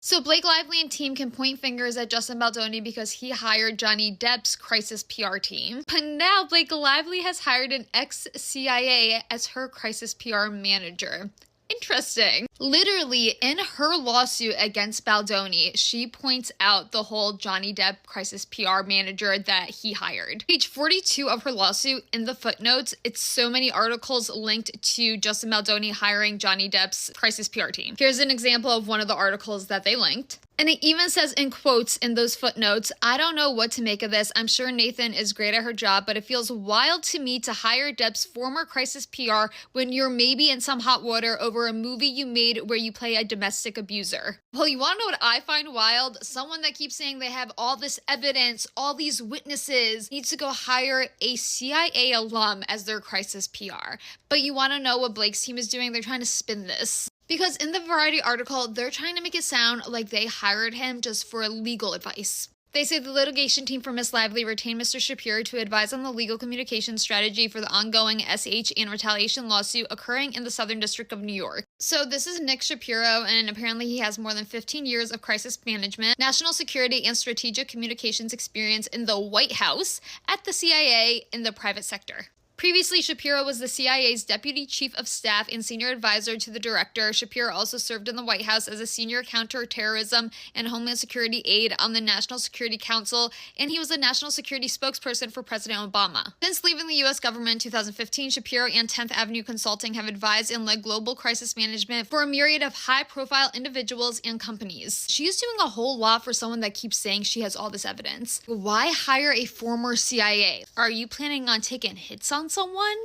So Blake Lively and team can point fingers at Justin Baldoni because he hired Johnny Depp's crisis PR team. But now Blake Lively has hired an ex-CIA as her crisis PR manager. Interesting. Literally, in her lawsuit against Baldoni, she points out the whole Johnny Depp crisis PR manager that he hired. Page 42 of her lawsuit, in the footnotes, it's so many articles linked to Justin Baldoni hiring Johnny Depp's crisis PR team. Here's an example of one of the articles that they linked. And it even says in quotes in those footnotes, "I don't know what to make of this. I'm sure Nathan is great at her job, but it feels wild to me to hire Depp's former crisis PR when you're maybe in some hot water over a movie you made where you play a domestic abuser." Well, you want to know what I find wild? Someone that keeps saying they have all this evidence, all these witnesses, needs to go hire a CIA alum as their crisis PR. But you want to know what Blake's team is doing? They're trying to spin this. Because in the Variety article, they're trying to make it sound like they hired him just for legal advice. They say the litigation team for Miss Lively retained Mr. Shapiro to advise on the legal communication strategy for the ongoing SH and retaliation lawsuit occurring in the Southern District of New York. So this is Nick Shapiro, and apparently he has more than 15 years of crisis management, national security, and strategic communications experience in the White House, at the CIA, in the private sector. Previously, Shapiro was the CIA's deputy chief of staff and senior advisor to the director. Shapiro also served in the White House as a senior counterterrorism and homeland security aide on the National Security Council, and he was the national security spokesperson for President Obama. Since leaving the U.S. government in 2015, Shapiro and 10th Avenue Consulting have advised and led global crisis management for a myriad of high-profile individuals and companies. She's doing a whole lot for someone that keeps saying she has all this evidence. Why hire a former CIA? Are you planning on taking hits on someone?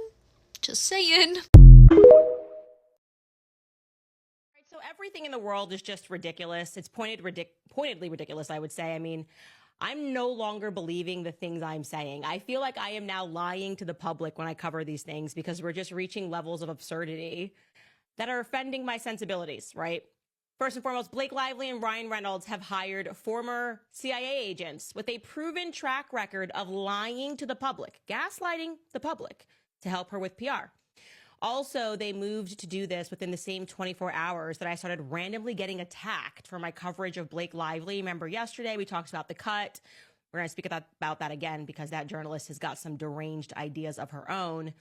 Just saying. So everything in the world is just ridiculous. It's pointedly ridiculous, I would say. I mean, I'm no longer believing the things I'm saying. I feel like I am now lying to the public when I cover these things because we're just reaching levels of absurdity that are offending my sensibilities, right? First and foremost, Blake Lively and Ryan Reynolds have hired former CIA agents with a proven track record of lying to the public, gaslighting the public to help her with PR. Also, they moved to do this within the same 24 hours that I started randomly getting attacked for my coverage of Blake Lively. Remember yesterday we talked about The Cut. We're going to speak about that again because that journalist has got some deranged ideas of her own.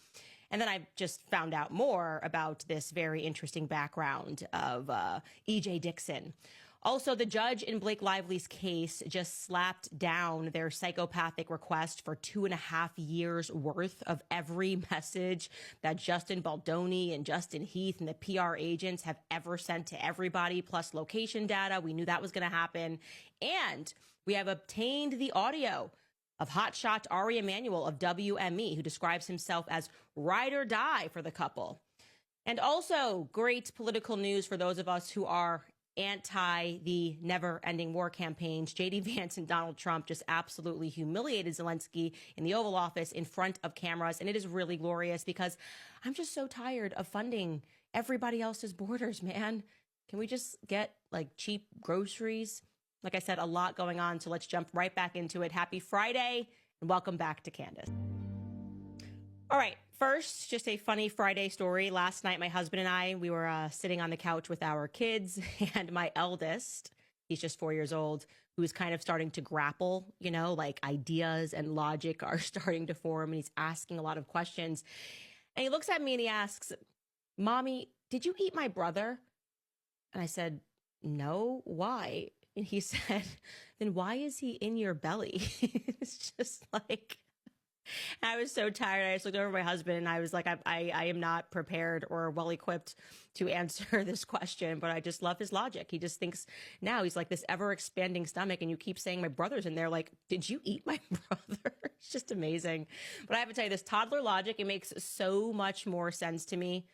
And then I just found out more about this very interesting background of E.J. Dixon. Also, the judge in Blake Lively's case just slapped down their psychopathic request for 2.5 years worth of every message that Justin Baldoni and Justin Heath and the PR agents have ever sent to everybody, plus location data. We knew that was going to happen. And we have obtained the audio of hotshot Ari Emanuel of WME, who describes himself as ride or die for the couple. And also great political news for those of us who are anti the never-ending war campaigns. J.D. Vance and Donald Trump just absolutely humiliated Zelensky in the Oval Office in front of cameras. And it is really glorious because I'm just so tired of funding everybody else's borders, man. Can we just get like cheap groceries? Like I said, a lot going on, so let's jump right back into it. Happy Friday, and welcome back to Candace. All right, first, just a funny Friday story. Last night, my husband and I, we were sitting on the couch with our kids, and my eldest, he's just 4 years old, who's kind of starting to grapple, you know, like ideas and logic are starting to form, and he's asking a lot of questions. And he looks at me and he asks, "Mommy, did you eat my brother?" And I said, "No, why?" And he said, "Then why is he in your belly?" It's just like, I was so tired. I just looked over at my husband and I was like, I am not prepared or well equipped to answer this question, but I just love his logic. He just thinks now he's like this ever expanding stomach and you keep saying my brother's in there. Like, did you eat my brother? It's just amazing. But I have to tell you, this toddler logic, it makes so much more sense to me,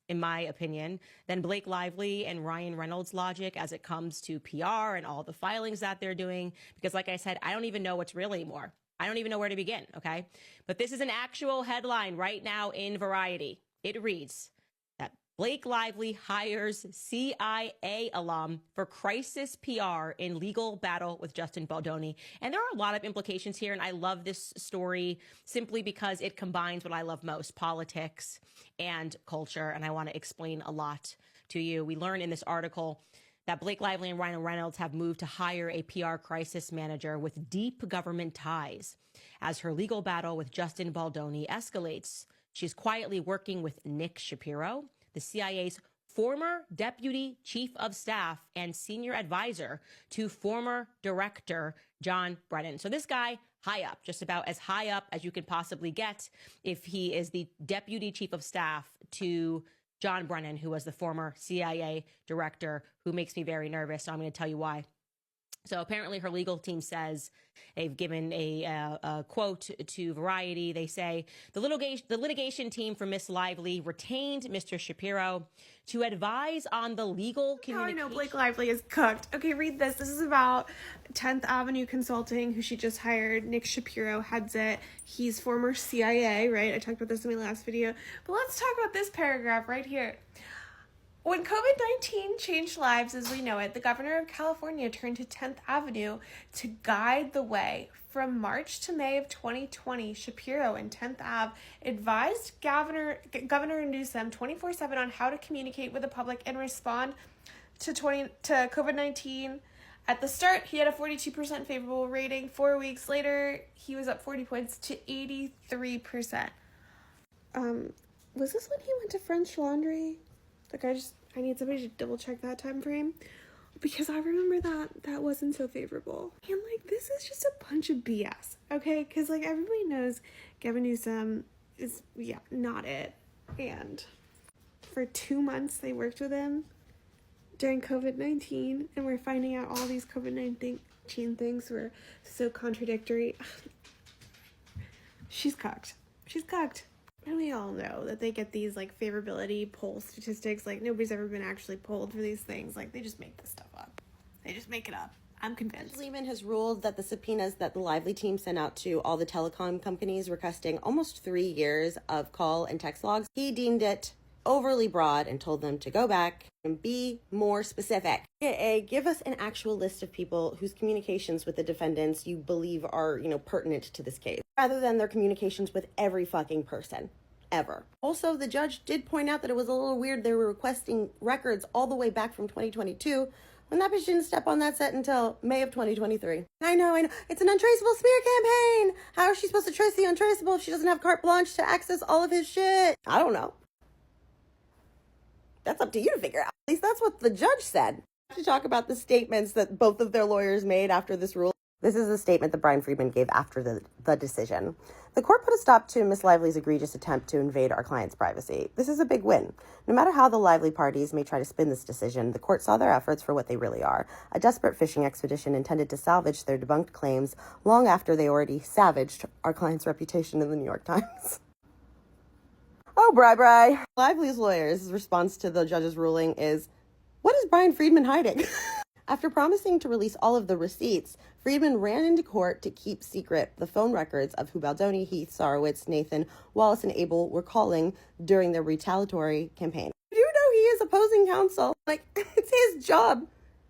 in my opinion, than Blake Lively and Ryan Reynolds' logic as it comes to PR and all the filings that they're doing. Because like I said, I don't even know what's real anymore. I don't even know where to begin, okay? But this is an actual headline right now in Variety. It reads that Blake Lively hires CIA alum for crisis PR in legal battle with Justin Baldoni. And there are a lot of implications here, and I love this story simply because it combines what I love most, politics and culture, and I want to explain a lot to you. We learn in this article that Blake Lively and Ryan Reynolds have moved to hire a PR crisis manager with deep government ties. As her legal battle with Justin Baldoni escalates, she's quietly working with Nick Shapiro, the CIA's former deputy chief of staff and senior advisor to former director John Brennan. So this guy, high up, just about as high up as you could possibly get if he is the deputy chief of staff to John Brennan, who was the former CIA director, who makes me very nervous. So I'm going to tell you why. So apparently her legal team says, they've given a quote to Variety. They say, the litigation team for Miss Lively retained Mr. Shapiro to advise on the legal communication. Now I know Blake Lively is cooked. Okay, read this. This is about 10th Avenue Consulting, who she just hired. Nick Shapiro heads it. He's former CIA, right? I talked about this in my last video. But let's talk about this paragraph right here. When COVID-19 changed lives as we know it, the governor of California turned to 10th Avenue to guide the way. From March to May of 2020, Shapiro and 10th Ave advised Governor Newsom 24/7 on how to communicate with the public and respond to COVID-19. At the start, he had a 42% favorable rating. 4 weeks later, he was up 40 points to 83%. Was this when he went to French Laundry? Like, I need somebody to double check that time frame, because I remember that wasn't so favorable. And, like, this is just a bunch of BS, okay? Because, like, everybody knows Gavin Newsom is, not it. And for 2 months, they worked with him during COVID-19, and we're finding out all these COVID-19 things were so contradictory. She's cooked. She's cooked. And we all know that they get these, like, favorability poll statistics. Like, nobody's ever been actually polled for these things. Like, they just make this stuff up. They just make it up. I'm convinced. Judge Lehman has ruled that the subpoenas that the Lively team sent out to all the telecom companies requesting almost 3 years of call and text logs, he deemed it overly broad and told them to go back and be more specific. AKA, give us an actual list of people whose communications with the defendants you believe are, pertinent to this case, rather than their communications with every fucking person, ever. Also, the judge did point out that it was a little weird they were requesting records all the way back from 2022, when that bitch didn't step on that set until May of 2023. I know. It's an untraceable smear campaign. How is she supposed to trace the untraceable if she doesn't have carte blanche to access all of his shit? I don't know. That's up to you to figure out. At least that's what the judge said. To talk about the statements that both of their lawyers made after this ruling. This is the statement that Brian Friedman gave after the decision. The court put a stop to Miss Lively's egregious attempt to invade our client's privacy. This is a big win. No matter how the Lively parties may try to spin this decision, the court saw their efforts for what they really are, a desperate fishing expedition intended to salvage their debunked claims long after they already savaged our client's reputation in the New York Times. Oh, bri. Lively's lawyer's response to the judge's ruling is, what is Brian Friedman hiding? After promising to release all of the receipts, Friedman ran into court to keep secret the phone records of who Baldoni, Heath, Sarowitz, Nathan, Wallace, and Abel were calling during their retaliatory campaign. You know he is opposing counsel. Like, it's his job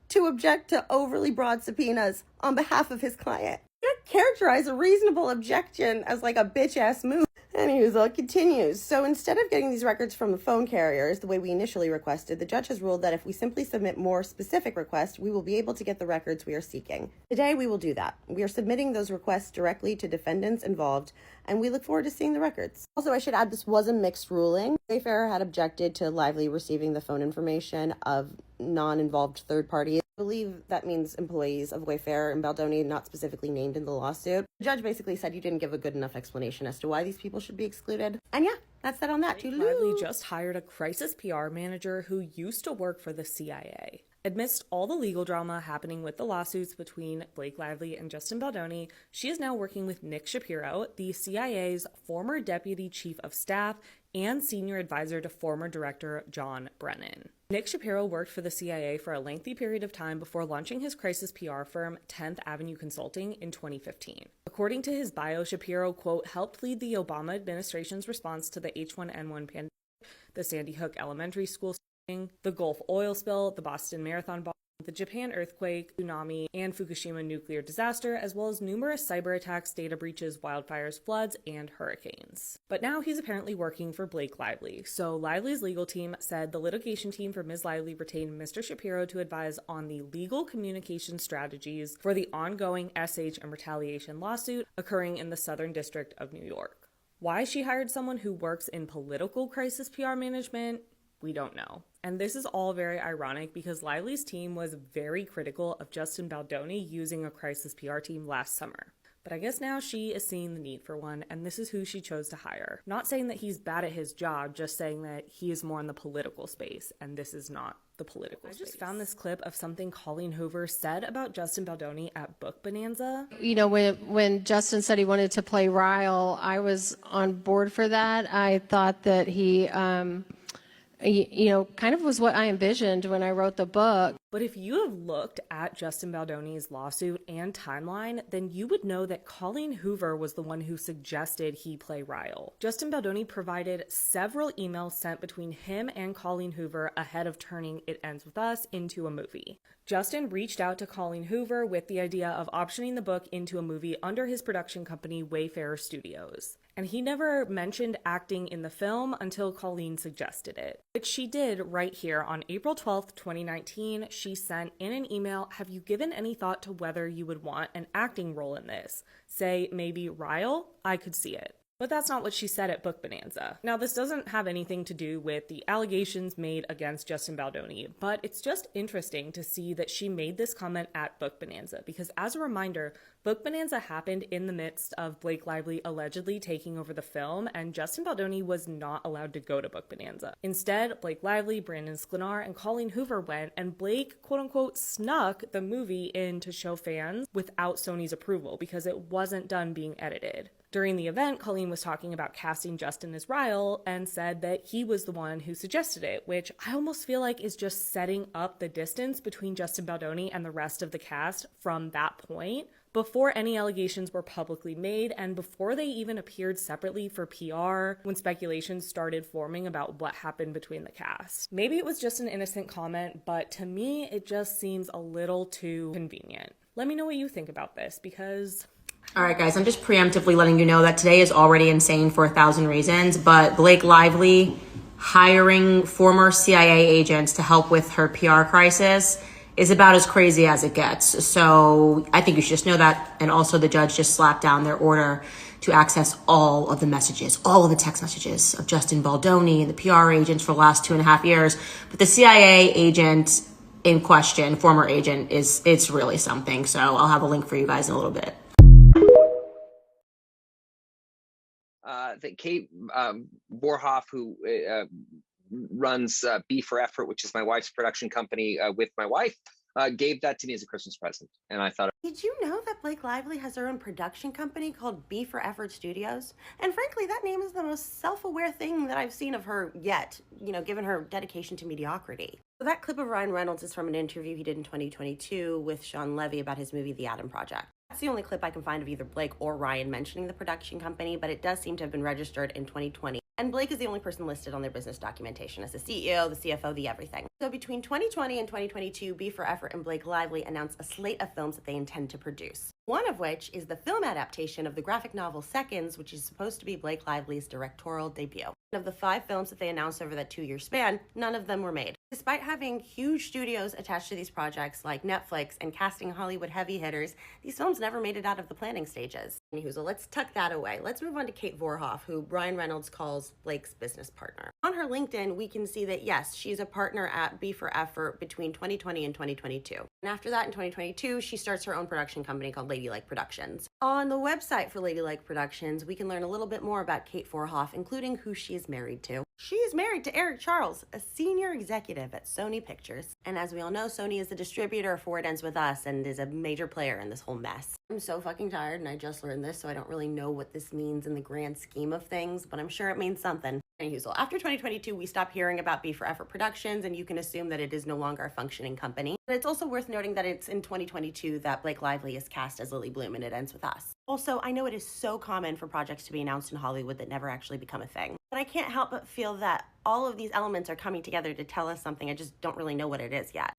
to object to overly broad subpoenas on behalf of his client. You can't characterize a reasonable objection as like a bitch-ass move. Anywho, it continues. So instead of getting these records from the phone carriers the way we initially requested, the judge has ruled that if we simply submit more specific requests, we will be able to get the records we are seeking. Today, we will do that. We are submitting those requests directly to defendants involved, and we look forward to seeing the records. Also, I should add, this was a mixed ruling. Wayfair had objected to Lively receiving the phone information of non-involved third parties. I believe that means employees of Wayfair and Baldoni, not specifically named in the lawsuit. The judge basically said you didn't give a good enough explanation as to why these people should be excluded. And yeah, that's that on that. Lively just hired a crisis PR manager who used to work for the CIA. Amidst all the legal drama happening with the lawsuits between Blake Lively and Justin Baldoni, she is now working with Nick Shapiro, the CIA's former deputy chief of staff and senior advisor to former director John Brennan. Nick Shapiro worked for the CIA for a lengthy period of time before launching his crisis PR firm 10th Avenue Consulting in 2015. According to his bio, Shapiro, quote, helped lead the Obama administration's response to the H1N1 pandemic, the Sandy Hook Elementary School shooting, the Gulf oil spill, the Boston Marathon bomb, the Japan earthquake, tsunami, and Fukushima nuclear disaster, as well as numerous cyber attacks, data breaches, wildfires, floods, and hurricanes. But now he's apparently working for Blake Lively. So Lively's legal team said the litigation team for Ms. Lively retained Mr. Shapiro to advise on the legal communication strategies for the ongoing SH and retaliation lawsuit occurring in the Southern District of New York. Why she hired someone who works in political crisis PR management, we don't know. And this is all very ironic because Lively's team was very critical of Justin Baldoni using a crisis PR team last summer. But I guess now she is seeing the need for one, and this is who she chose to hire. Not saying that he's bad at his job, just saying that he is more in the political space, and this is not the political space. I just found this clip of something Colleen Hoover said about Justin Baldoni at Book Bonanza. You know, when Justin said he wanted to play Ryle, I was on board for that. I thought that he kind of was what I envisioned when I wrote the book. But if you have looked at Justin Baldoni's lawsuit and timeline, then you would know that Colleen Hoover was the one who suggested he play Ryle. Justin Baldoni provided several emails sent between him and Colleen Hoover ahead of turning It Ends With Us into a movie. Justin reached out to Colleen Hoover with the idea of optioning the book into a movie under his production company, Wayfarer Studios. And he never mentioned acting in the film until Colleen suggested it, which she did right here on April 12th, 2019. She sent in an email, "Have you given any thought to whether you would want an acting role in this? Say maybe Ryle? I could see it." But that's not what she said at Book Bonanza. Now, this doesn't have anything to do with the allegations made against Justin Baldoni, but it's just interesting to see that she made this comment at Book Bonanza, because as a reminder, Book Bonanza happened in the midst of Blake Lively allegedly taking over the film, and Justin Baldoni was not allowed to go to Book Bonanza. Instead, Blake Lively, Brandon Sklenar, and Colleen Hoover went, and Blake, quote-unquote, snuck the movie in to show fans without Sony's approval because it wasn't done being edited. During the event, Colleen was talking about casting Justin as Ryle and said that he was the one who suggested it, which I almost feel like is just setting up the distance between Justin Baldoni and the rest of the cast from that point, before any allegations were publicly made and before they even appeared separately for PR, when speculations started forming about what happened between the cast. Maybe it was just an innocent comment, but to me, it just seems a little too convenient. Let me know what you think about this, because... All right, guys, I'm just preemptively letting you know that today is already insane for 1,000 reasons, but Blake Lively hiring former CIA agents to help with her PR crisis is about as crazy as it gets. So I think you should just know that. And also the judge just slapped down their order to access all of the messages, all of the text messages of Justin Baldoni and the PR agents for the last 2.5 years. But the CIA agent in question, former agent, it's really something. So I'll have a link for you guys in a little bit. That Kate Borhoff, who runs B for Effort, which is my wife's production company with my wife, gave that to me as a Christmas present. And I thought, Did you know that Blake Lively has her own production company called B for Effort Studios? And frankly, that name is the most self-aware thing that I've seen of her yet, given her dedication to mediocrity. So that clip of Ryan Reynolds is from an interview he did in 2022 with Sean Levy about his movie, The Adam Project. That's the only clip I can find of either Blake or Ryan mentioning the production company, but it does seem to have been registered in 2020. And Blake is the only person listed on their business documentation as the CEO, the CFO, the everything. So between 2020 and 2022, B for Effort and Blake Lively announced a slate of films that they intend to produce. One of which is the film adaptation of the graphic novel Seconds, which is supposed to be Blake Lively's directorial debut. Of the 5 films that they announced over that 2-year span, none of them were made. Despite having huge studios attached to these projects like Netflix and casting Hollywood heavy hitters, these films never made it out of the planning stages. Anywho, so let's tuck that away. Let's move on to Kate Borhoff, who Ryan Reynolds calls Blake's business partner. On her LinkedIn, we can see that yes, she's a partner at B for Effort between 2020 and 2022. And after that, in 2022, she starts her own production company called Ladylike Productions. On the website for Ladylike Productions, we can learn a little bit more about Kate Borhoff, including who she is married to. She is married to Eric Charles, a senior executive at Sony Pictures. And as we all know, Sony is the distributor for It Ends With Us and is a major player in this whole mess. I'm so fucking tired and I just learned this, so I don't really know what this means in the grand scheme of things, but I'm sure it means something. So after 2022, we stopped hearing about B for Effort Productions, and you can assume that it is no longer a functioning company. But it's also worth noting that it's in 2022 that Blake Lively is cast as Lily Bloom in It Ends With Us. Also, I know it is so common for projects to be announced in Hollywood that never actually become a thing. But I can't help but feel that all of these elements are coming together to tell us something. I just don't really know what it is yet.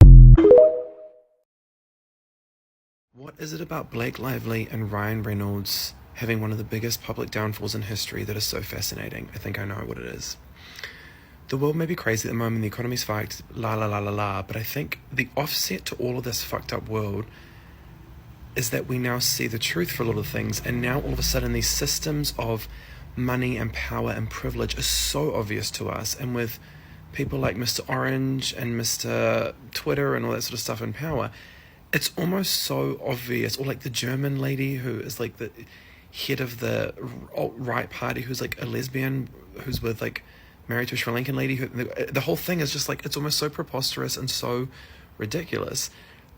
What is it about Blake Lively and Ryan Reynolds having one of the biggest public downfalls in history that is so fascinating? I think I know what it is. The world may be crazy at the moment, the economy's fucked, la la la la la, but I think the offset to all of this fucked up world is that we now see the truth for a lot of things, and now all of a sudden these systems of money and power and privilege are so obvious to us, and with people like Mr. Orange and Mr. Twitter and all that sort of stuff in power, it's almost so obvious. Or like the German lady who is like the head of the alt-right party, who's like a lesbian, who's with like married to a Sri Lankan lady. Who, the whole thing is just like, it's almost so preposterous and so ridiculous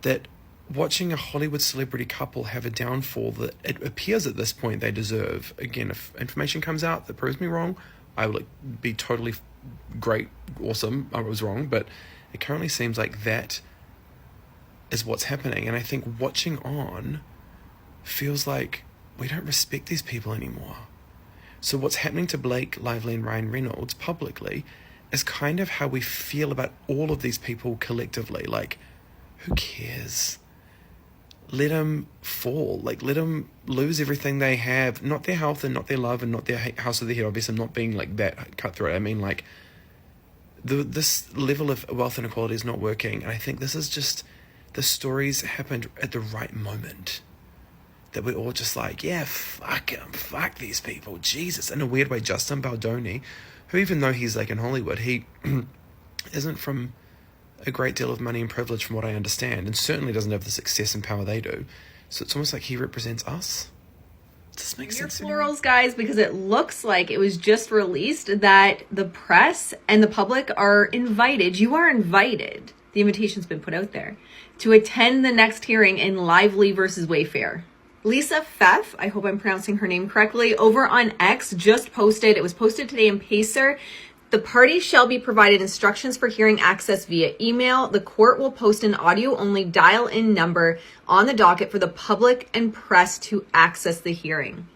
that watching a Hollywood celebrity couple have a downfall that it appears at this point they deserve. Again, if information comes out that proves me wrong, I will be totally great, awesome, I was wrong, but it currently seems like that is what's happening. And I think watching on feels like we don't respect these people anymore. So what's happening to Blake Lively and Ryan Reynolds publicly is kind of how we feel about all of these people collectively. Like, who cares? Let them fall. Like, let them lose everything they have. Not their health and not their love and not their house of the head. Obviously, I'm not being like that cutthroat. I mean, like, this level of wealth inequality is not working. And I think this is just, the stories happened at the right moment. That we're all just like, yeah, fuck them, fuck these people, Jesus. In a weird way, Justin Baldoni, who even though he's like in Hollywood, he isn't from a great deal of money and privilege from what I understand, and certainly doesn't have the success and power they do. So it's almost like he represents us. Does this make sense? Your plurals, guys, because it looks like it was just released that the press and the public are invited. You are invited. The invitation's been put out there to attend the next hearing in Lively versus Wayfair. Lisa Pfeff, I hope I'm pronouncing her name correctly, over on X just posted, it was posted today in Pacer, the parties shall be provided instructions for hearing access via email. The court will post an audio-only dial-in number on the docket for the public and press to access the hearing.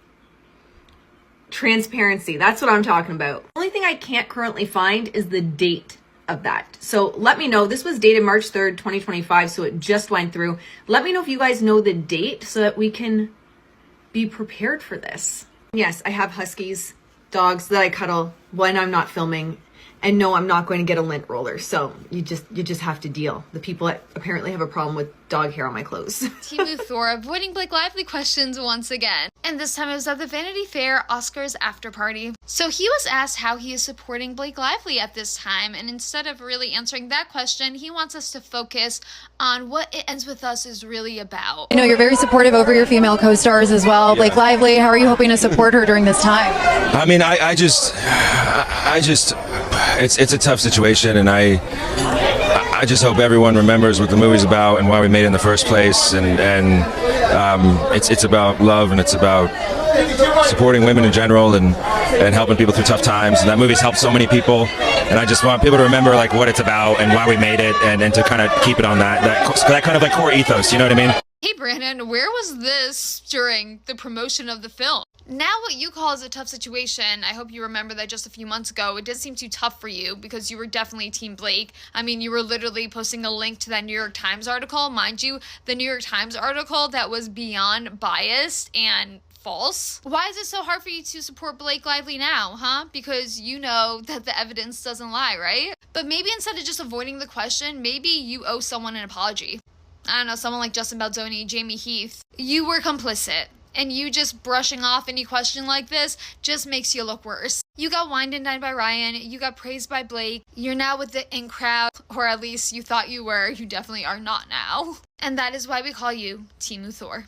Transparency, that's what I'm talking about. The only thing I can't currently find is the date of that. So let me know. This was dated March 3rd, 2025, so it just went through. Let me know if you guys know the date so that we can be prepared for this. Yes, I have huskies, dogs that I cuddle when I'm not filming. And no, I'm not going to get a lint roller. So you just have to deal. The people that apparently have a problem with dog hair on my clothes. Timu Thor avoiding Blake Lively questions once again. And this time it was at the Vanity Fair Oscars after party. So he was asked how he is supporting Blake Lively at this time. And instead of really answering that question, he wants us to focus on what It Ends With Us is really about. I know you're very supportive over your female co-stars as well. Blake Lively, how are you hoping to support her during this time? I mean, I just, it's a tough situation, and I just hope everyone remembers what the movie's about and why we made it in the first place, and it's about love, and it's about supporting women in general, and helping people through tough times. And that movie's helped so many people, and I just want people to remember like what it's about and why we made it, and to kind of keep it on that kind of like core ethos. You know what I mean? Hey Brandon, where was this during the promotion of the film? Now what you call is a tough situation, I hope you remember that just a few months ago, it did seem too tough for you because you were definitely Team Blake. I mean, you were literally posting a link to that New York Times article. Mind you, the New York Times article that was beyond biased and false. Why is it so hard for you to support Blake Lively now, huh? Because you know that the evidence doesn't lie, right? But maybe instead of just avoiding the question, maybe you owe someone an apology. I don't know, someone like Justin Baldoni, Jamie Heath. You were complicit. And you just brushing off any question like this just makes you look worse. You got wined and dined by Ryan. You got praised by Blake. You're now with the in crowd, or at least you thought you were. You definitely are not now. And that is why we call you Timu Thor.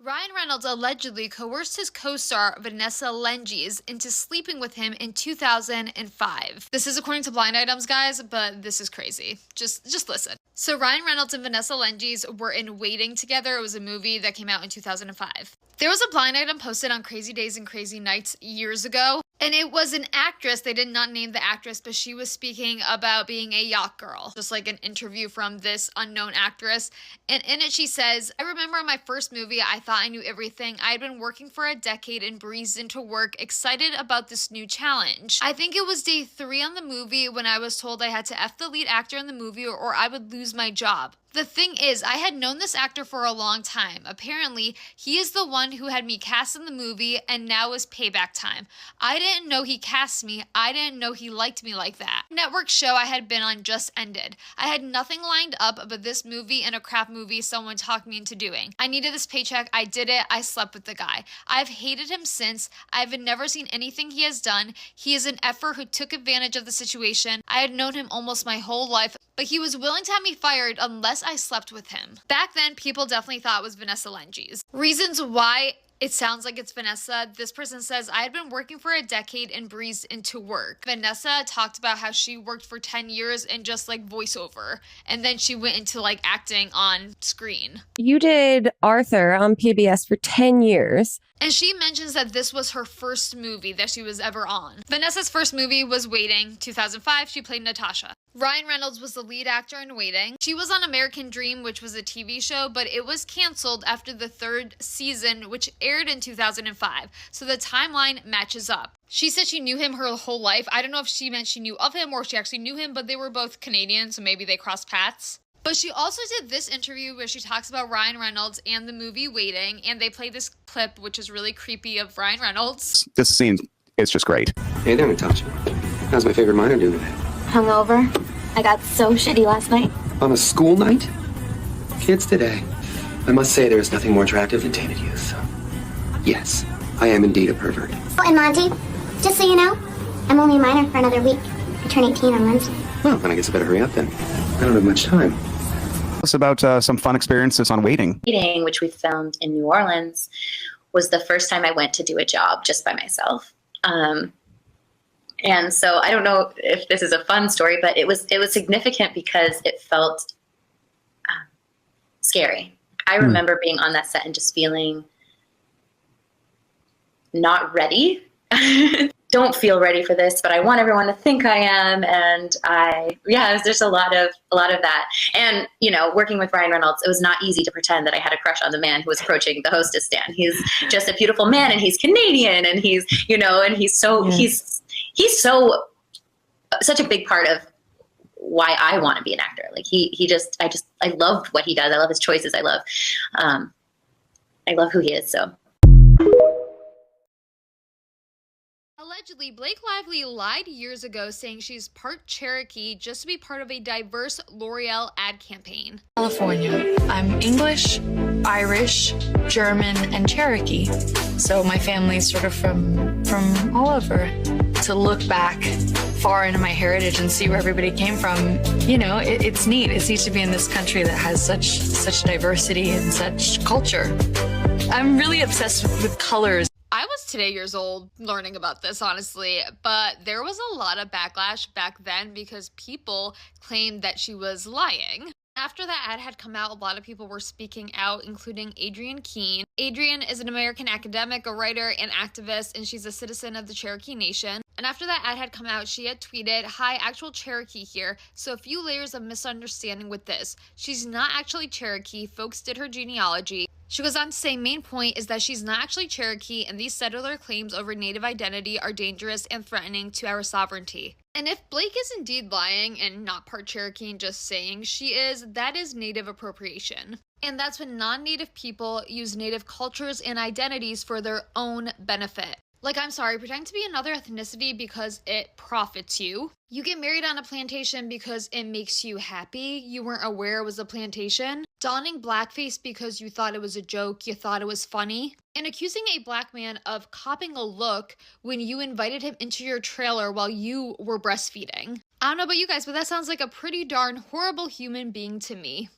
Ryan Reynolds allegedly coerced his co-star Vanessa Lengies into sleeping with him in 2005. This is according to Blind Items, guys, but this is crazy. Just listen. So Ryan Reynolds and Vanessa Lengies were in Waiting together. It was a movie that came out in 2005. There was a blind item posted on Crazy Days and Crazy Nights years ago, and it was an actress. They did not name the actress, but she was speaking about being a yacht girl, just like an interview from this unknown actress. And in it, she says, I remember in my first movie, I thought I knew everything. I had been working for a decade and breezed into work, excited about this new challenge. I think it was day 3 on the movie when I was told I had to F the lead actor in the movie or I would lose my job. The thing is, I had known this actor for a long time. Apparently, he is the one who had me cast in the movie, and now is payback time. I didn't know he cast me. I didn't know he liked me like that. Network show I had been on just ended. I had nothing lined up but this movie and a crap movie someone talked me into doing. I needed this paycheck. I did it. I slept with the guy. I've hated him since. I've never seen anything he has done. He is an effer who took advantage of the situation. I had known him almost my whole life, but he was willing to have me fired unless I slept with him. Back then, people definitely thought it was Vanessa Lenges. Reasons why it sounds like it's Vanessa. This person says, I had been working for a decade and breezed into work. Vanessa talked about how she worked for 10 years in just like voiceover, and then she went into like acting on screen. You did Arthur on PBS for 10 years. And she mentions that this was her first movie that she was ever on. Vanessa's first movie was Waiting, 2005. She played Natasha. Ryan Reynolds was the lead actor in Waiting. She was on American Dream, which was a TV show, but it was canceled after the 3rd season, which aired in 2005. So the timeline matches up. She said she knew him her whole life. I don't know if she meant she knew of him or she actually knew him, but they were both Canadian, so maybe they crossed paths. But she also did this interview where she talks about Ryan Reynolds and the movie Waiting, and they play this clip, which is really creepy, of Ryan Reynolds. This scene is just great. Hey there, Natasha. How's my favorite minor doing today? Hungover. I got so shitty last night. On a school night? Kids today. I must say there is nothing more attractive than tainted youth. Yes, I am indeed a pervert. Oh, and Monty, just so you know, I'm only a minor for another week. I turn 18 on Wednesday. Well, then I guess I better hurry up then. I don't have much time. Us about some fun experiences on Waiting. Waiting, which we filmed in New Orleans, was the first time I went to do a job just by myself. And so I don't know if this is a fun story, but it was significant because it felt scary. I remember being on that set and just feeling not ready. Don't feel ready for this, but I want everyone to think I am. And there's just a lot of that. And, you know, working with Ryan Reynolds, it was not easy to pretend that I had a crush on the man who was approaching the hostess stand. He's just a beautiful man, and he's Canadian, and he's, you know, and he's so, he's such a big part of why I want to be an actor. Like I loved what he does. I love his choices. I love who he is. So. Allegedly, Blake Lively lied years ago saying she's part Cherokee just to be part of a diverse L'Oreal ad campaign. California. I'm English, Irish, German, and Cherokee. So my family's sort of from all over. To look back far into my heritage and see where everybody came from, you know, it's neat. It's neat to be in this country that has such diversity and such culture. I'm really obsessed with colors. I was today years old learning about this, honestly, but there was a lot of backlash back then because people claimed that she was lying. After that ad had come out, a lot of people were speaking out, including Adrienne Keene. Adrienne is an American academic, a writer, and activist, and she's a citizen of the Cherokee Nation. And after that ad had come out, she had tweeted, "Hi, actual Cherokee here. So a few layers of misunderstanding with this. She's not actually Cherokee. Folks did her genealogy." She goes on to say, main point is that she's not actually Cherokee, and these settler claims over Native identity are dangerous and threatening to our sovereignty. And if Blake is indeed lying and not part Cherokee and just saying she is, that is Native appropriation. And that's when non-Native people use Native cultures and identities for their own benefit. Like, I'm sorry, pretending to be another ethnicity because it profits you. You get married on a plantation because it makes you happy. You weren't aware it was a plantation. Donning blackface because you thought it was a joke, you thought it was funny. And accusing a black man of copying a look when you invited him into your trailer while you were breastfeeding. I don't know about you guys, but that sounds like a pretty darn horrible human being to me.